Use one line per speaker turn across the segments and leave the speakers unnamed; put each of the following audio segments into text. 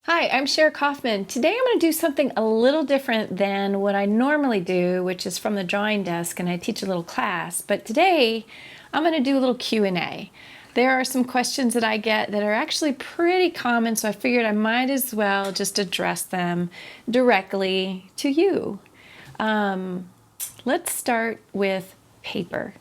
Hi, I'm Cher Kaufmann. Today I'm going to do something a little different than what I normally do, which is from the drawing desk and I teach a little class. But today I'm going to do a little Q&A. There are some questions that I get that are actually pretty common, so I figured I might as well just address them directly to you. Let's start with paper.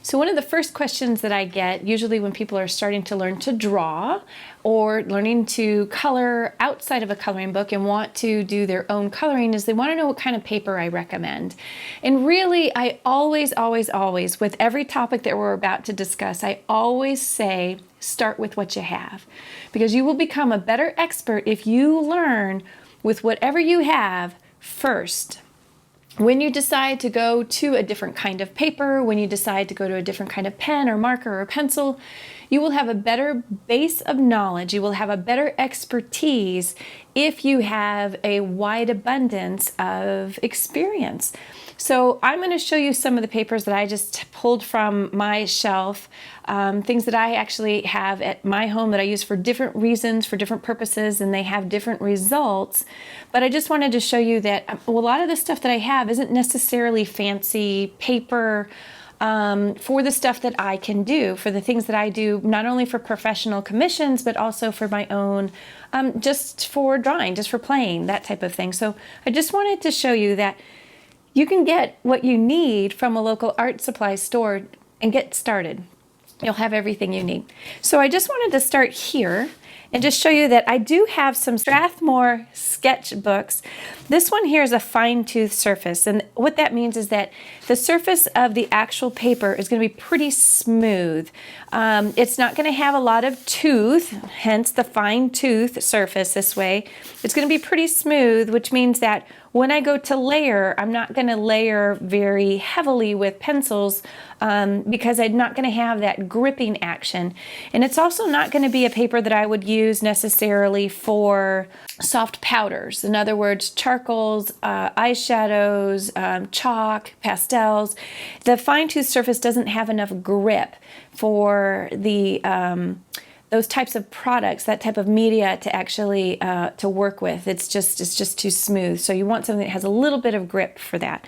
So one of the first questions that I get, usually when people are starting to learn to draw or learning to color outside of a coloring book and want to do their own coloring, is they want to know what kind of paper I recommend. And really, I always, with every topic that we're about to discuss, I always say, start with what you have. Because you will become a better expert if you learn with whatever you have first. When you decide to go to a different kind of paper, when you decide to go to a different kind of pen or marker or pencil, you will have a better base of knowledge. You will have a better expertise if you have a wide abundance of experience. So I'm going to show you some of the papers that I just pulled from my shelf, things that I actually have at my home that I use for different reasons, for different purposes, and they have different results. But I just wanted to show you that a lot of the stuff that I have isn't necessarily fancy paper for the stuff that I can do, for the things that I do, not only for professional commissions, but also for my own, just for drawing, just for playing, that type of thing. So I just wanted to show you that you can get what you need from a local art supply store and get started. You'll have everything you need. So I just wanted to start here and just show you that I do have some Strathmore sketchbooks. This one here is a fine-tooth surface, and what that means is that the surface of the actual paper is going to be pretty smooth. It's not going to have a lot of tooth, hence the fine-tooth surface this way. It's going to be pretty smooth, which means that when I go to layer, I'm not going to layer very heavily with pencils because I'm not going to have that gripping action. And it's also not going to be a paper that I would use necessarily for soft powders. In other words, charcoals, eyeshadows, chalk, pastels. The fine-tooth surface doesn't have enough grip for the those types of products, that type of media to actually to work with. It's just too smooth. So you want something that has a little bit of grip for that.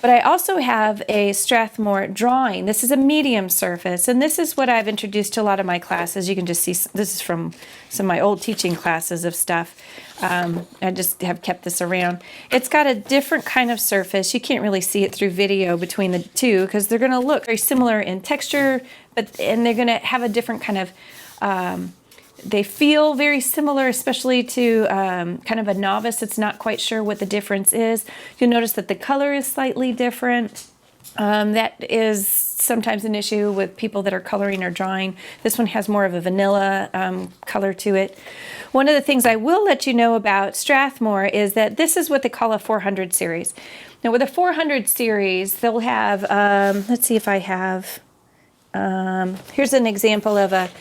But I also have a Strathmore drawing. This is a medium surface, and this is what I've introduced to a lot of my classes. You can just see, this is from some of my old teaching classes of stuff. I just have kept this around. It's got a different kind of surface. You can't really see it through video between the two because they're going to look very similar in texture, and they're going to have a different kind of they feel very similar, especially to kind of a novice that's not quite sure what the difference is. You'll notice that the color is slightly different. That is sometimes an issue with people that are coloring or drawing. This one has more of a vanilla color to it. One of the things I will let you know about Strathmore is that this is what they call a 400 series. Now with a 400 series, they'll have, let's see if I have, here's an example of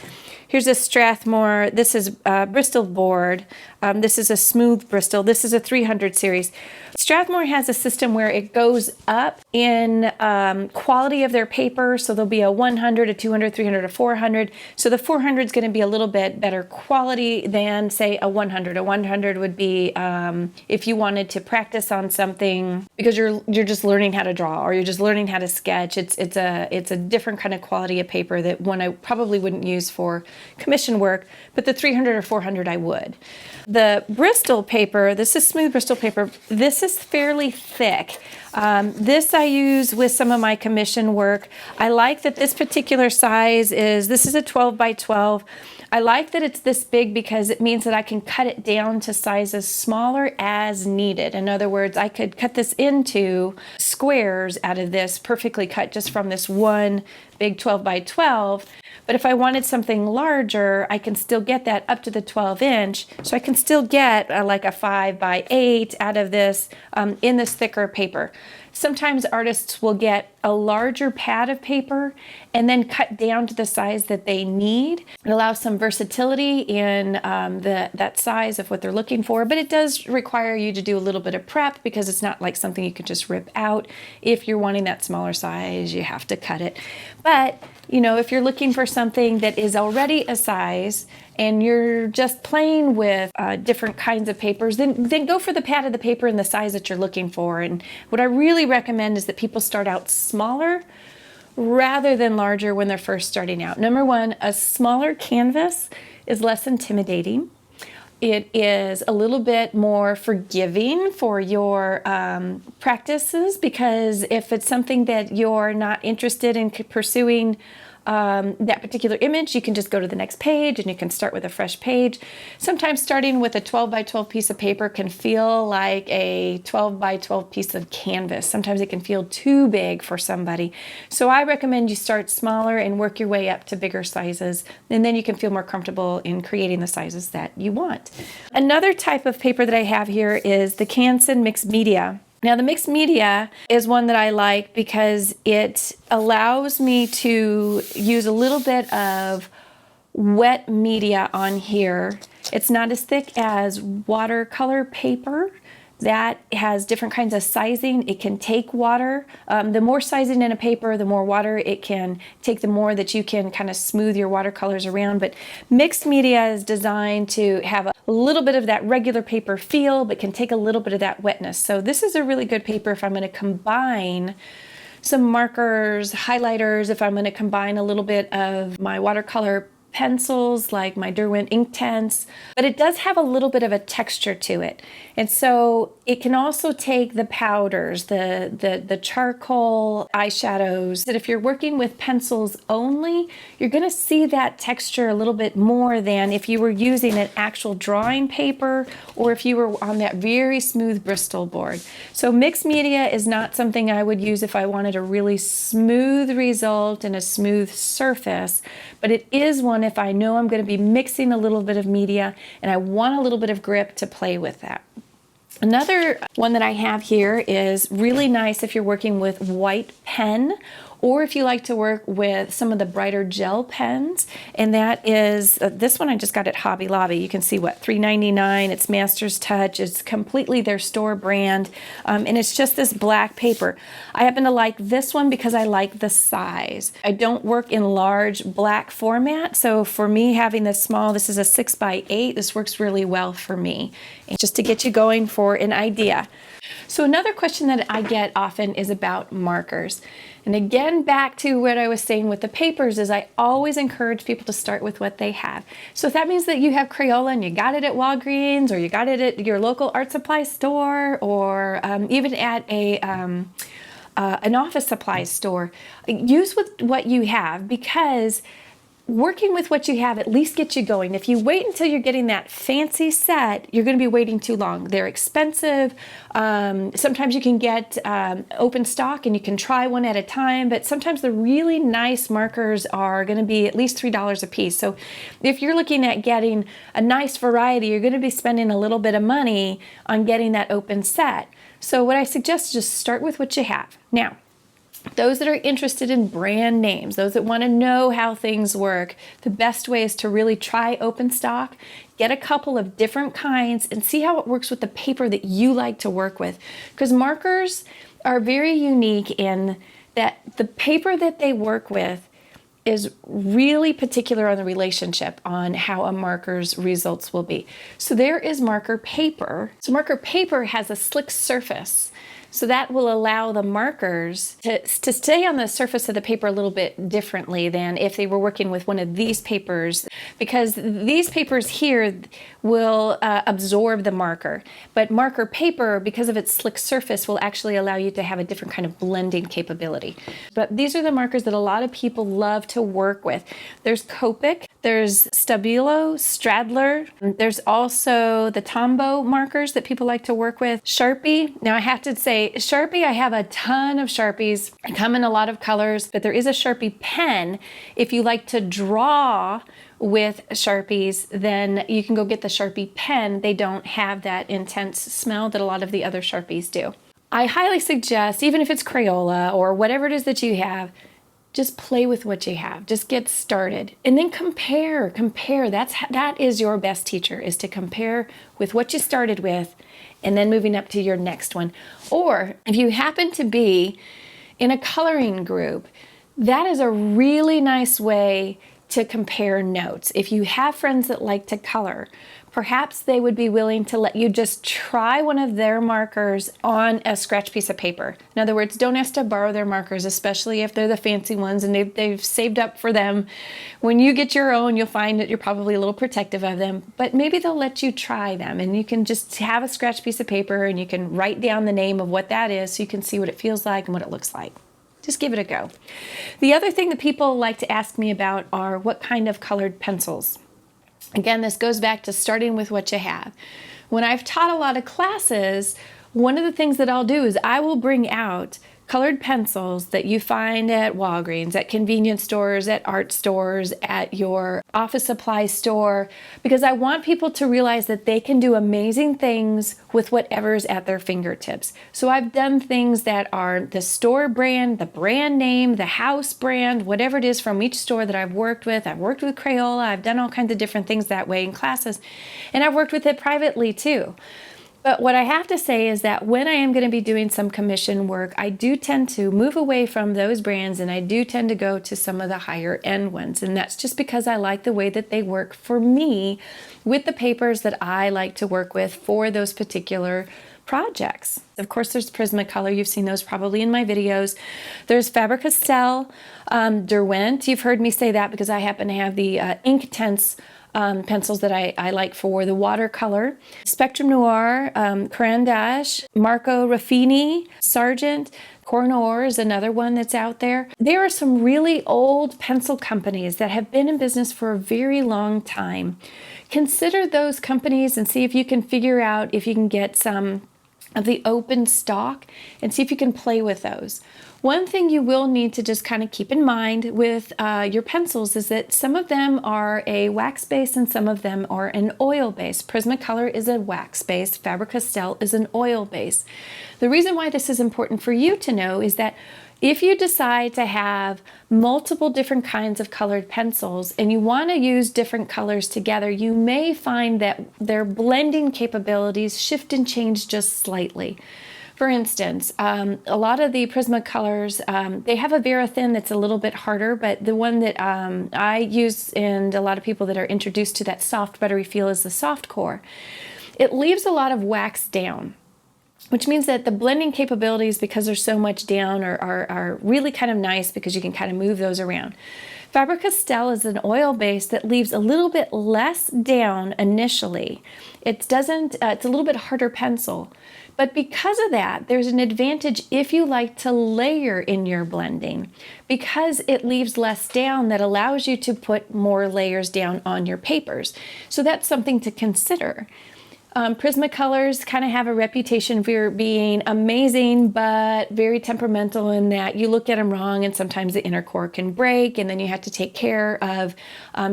here's a Strathmore. This is Bristol board. This is a smooth Bristol. This is a 300 series. Strathmore has a system where it goes up in quality of their paper. So there'll be a 100, a 200, 300, a 400. So the 400 is going to be a little bit better quality than, say, a 100. A 100 would be if you wanted to practice on something because you're just learning how to draw or you're just learning how to sketch. It's a different kind of quality of paper that one I probably wouldn't use for commission work, but the 300 or 400 I would. The Bristol paper, this is smooth Bristol paper, this is fairly thick. This I use with some of my commission work. I like that this particular size this is a 12 by 12. I like that it's this big because it means that I can cut it down to sizes smaller as needed. In other words, I could cut this into squares out of this, perfectly cut just from this one big 12 by 12. But if I wanted something larger, I can still get that up to the 12 inch. So I can still get like a 5 by 8 out of this in this thicker paper. Sometimes artists will get a larger pad of paper and then cut down to the size that they need. It allows some versatility in that size of what they're looking for, but it does require you to do a little bit of prep because it's not like something you can just rip out. If you're wanting that smaller size, you have to cut it. But you know, if you're looking for something that is already a size and you're just playing with different kinds of papers, then go for the pad of the paper and the size that you're looking for. And what I really recommend is that people start out smaller rather than larger when they're first starting out. Number one, a smaller canvas is less intimidating. It is a little bit more forgiving for your practices, because if it's something that you're not interested in pursuing that particular image, you can just go to the next page and you can start with a fresh page. Sometimes starting with a 12 by 12 piece of paper can feel like a 12 by 12 piece of canvas. Sometimes it can feel too big for somebody. So I recommend you start smaller and work your way up to bigger sizes, and then you can feel more comfortable in creating the sizes that you want. Another type of paper that I have here is the Canson Mixed Media. Now, the mixed media is one that I like because it allows me to use a little bit of wet media on here. It's not as thick as watercolor paper. That has different kinds of sizing. It can take water. The more sizing in a paper, the more water it can take, the more that you can kind of smooth your watercolors around. But mixed media is designed to have a little bit of that regular paper feel, but can take a little bit of that wetness. So this is a really good paper if I'm going to combine some markers, highlighters, if I'm going to combine a little bit of my watercolor pencils like my Derwent Inktense, but it does have a little bit of a texture to it. And so it can also take the powders, the charcoal eyeshadows, that if you're working with pencils only, you're going to see that texture a little bit more than if you were using an actual drawing paper or if you were on that very smooth Bristol board. So mixed media is not something I would use if I wanted a really smooth result and a smooth surface, but it is one if I know I'm going to be mixing a little bit of media and I want a little bit of grip to play with that. Another one that I have here is really nice if you're working with white pen, or if you like to work with some of the brighter gel pens, and that is this one I just got at Hobby Lobby. You can see what, $3.99. It's Master's Touch. It's completely their store brand, and it's just this black paper. I happen to like this one because I like the size. I don't work in large black format, so for me having this small, this is a 6x8. This works really well for me, and just to get you going for an idea. So another question that I get often is about markers. And again, back to what I was saying with the papers is I always encourage people to start with what they have. So if that means that you have Crayola and you got it at Walgreens, or you got it at your local art supply store, or even at an office supply store, use with what you have, because working with what you have at least gets you going. If you wait until you're getting that fancy set, you're going to be waiting too long. They're expensive. Sometimes you can get open stock and you can try one at a time, but sometimes the really nice markers are going to be at least $3 a piece. So if you're looking at getting a nice variety, you're going to be spending a little bit of money on getting that open set. So what I suggest is just start with what you have. Now, those that are interested in brand names, those that want to know how things work, the best way is to really try open stock, get a couple of different kinds, and see how it works with the paper that you like to work with. Because markers are very unique in that the paper that they work with is really particular on the relationship on how a marker's results will be. So there is marker paper. So marker paper has a slick surface. So that will allow the markers to stay on the surface of the paper a little bit differently than if they were working with one of these papers, because these papers here will absorb the marker. But marker paper, because of its slick surface, will actually allow you to have a different kind of blending capability. But these are the markers that a lot of people love to work with. There's Copic, there's Stabilo, Stradler, there's also the Tombow markers that people like to work with. Sharpie, now I have to say, Sharpie, I have a ton of Sharpies. They come in a lot of colors, but there is a Sharpie pen. If you like to draw with Sharpies, then you can go get the Sharpie pen. They don't have that intense smell that a lot of the other Sharpies do. I highly suggest, even if it's Crayola or whatever it is that you have, just play with what you have. Just get started and then compare. That is your best teacher, is to compare with what you started with and then moving up to your next one. Or if you happen to be in a coloring group, that is a really nice way to compare notes. If you have friends that like to color, perhaps they would be willing to let you just try one of their markers on a scratch piece of paper. In other words, don't ask to borrow their markers, especially if they're the fancy ones and they've saved up for them. When you get your own, you'll find that you're probably a little protective of them, but maybe they'll let you try them, and you can just have a scratch piece of paper and you can write down the name of what that is so you can see what it feels like and what it looks like. Just give it a go. The other thing that people like to ask me about are what kind of colored pencils. Again, this goes back to starting with what you have. When I've taught a lot of classes, one of the things that I'll do is I will bring out colored pencils that you find at Walgreens, at convenience stores, at art stores, at your office supply store, because I want people to realize that they can do amazing things with whatever's at their fingertips. So I've done things that are the store brand, the brand name, the house brand, whatever it is from each store that I've worked with. I've worked with Crayola. I've done all kinds of different things that way in classes, and I've worked with it privately too. But what I have to say is that when I am going to be doing some commission work, I do tend to move away from those brands, and I do tend to go to some of the higher end ones. And that's just because I like the way that they work for me with the papers that I like to work with for those particular projects. Of course, there's Prismacolor. You've seen those probably in my videos. There's Faber-Castell, Derwent. You've heard me say that because I happen to have the Inktense pencils that I like for the watercolor. Spectrum Noir, Caran d'Ache, Marco Raffini, Sargent, koh-i-noor is another one that's out there. There are some really old pencil companies that have been in business for a very long time. Consider those companies and see if you can figure out if you can get some of the open stock and see if you can play with those. One thing you will need to just kind of keep in mind with your pencils is that some of them are a wax base and some of them are an oil base. Prismacolor is a wax base, Faber-Castell is an oil base. The reason why this is important for you to know is that if you decide to have multiple different kinds of colored pencils and you want to use different colors together, you may find that their blending capabilities shift and change just slightly. For instance, a lot of the Prismacolors, they have a Verathin that's a little bit harder, but the one that I use and a lot of people that are introduced to that soft buttery feel is the soft core. It leaves a lot of wax down, which means that the blending capabilities, because there's so much down, are really kind of nice because you can kind of move those around. Faber-Castell is an oil base that leaves a little bit less down initially. It's a little bit harder pencil. But because of that, there's an advantage if you like to layer in your blending, because it leaves less down that allows you to put more layers down on your papers. So that's something to consider. Prismacolors kind of have a reputation for being amazing, but very temperamental in that you look at them wrong and sometimes the inner core can break, and then you have to take care of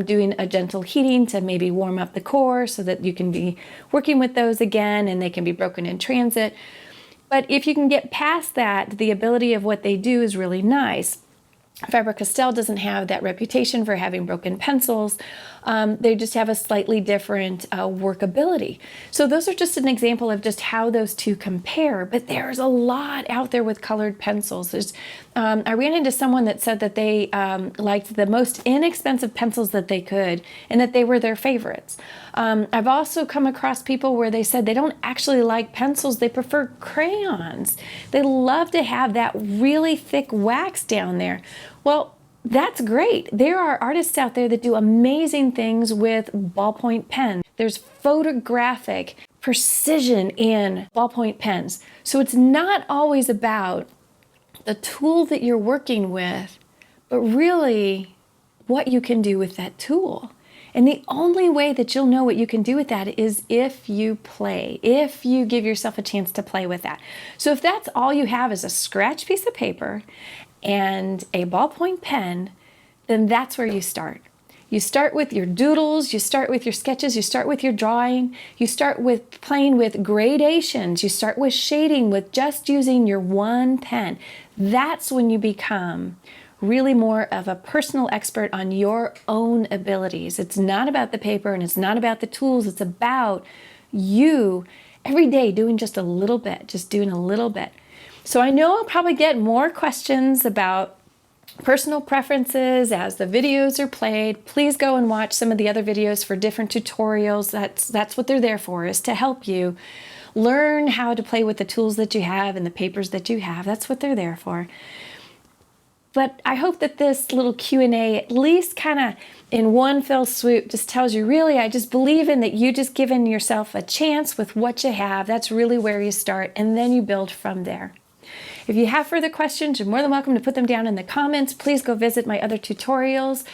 doing a gentle heating to maybe warm up the core so that you can be working with those again and they can be broken in transit. But if you can get past that, the ability of what they do is really nice. Faber-Castell doesn't have that reputation for having broken pencils. They just have a slightly different workability. So those are just an example of just how those two compare, but there's a lot out there with colored pencils. I ran into someone that said that they liked the most inexpensive pencils that they could and that they were their favorites. I've also come across people where they said they don't actually like pencils, they prefer crayons. They love to have that really thick wax down there. Well, that's great. There are artists out there that do amazing things with ballpoint pens. There's photographic precision in ballpoint pens. So it's not always about the tool that you're working with, but really what you can do with that tool. And the only way that you'll know what you can do with that is if you play, if you give yourself a chance to play with that. So if that's all you have is a scratch piece of paper and a ballpoint pen, then that's where you start. You start with your doodles, you start with your sketches, you start with your drawing, you start with playing with gradations, you start with shading with just using your one pen. That's when you become really more of a personal expert on your own abilities. It's not about the paper and it's not about the tools, it's about you every day doing just a little bit, just doing a little bit. So I know I'll probably get more questions about personal preferences as the videos are played. Please go and watch some of the other videos for different tutorials. That's what they're there for, is to help you learn how to play with the tools that you have and the papers that you have. That's what they're there for. But I hope that this little Q&A at least kind of in one fell swoop just tells you, really, I just believe in that you just giving yourself a chance with what you have. That's really where you start, and then you build from there. If you have further questions, you're more than welcome to put them down in the comments. Please go visit my other tutorials.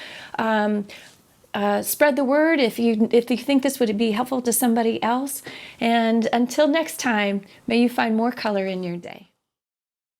Spread the word if you think this would be helpful to somebody else. And until next time, may you find more color in your day.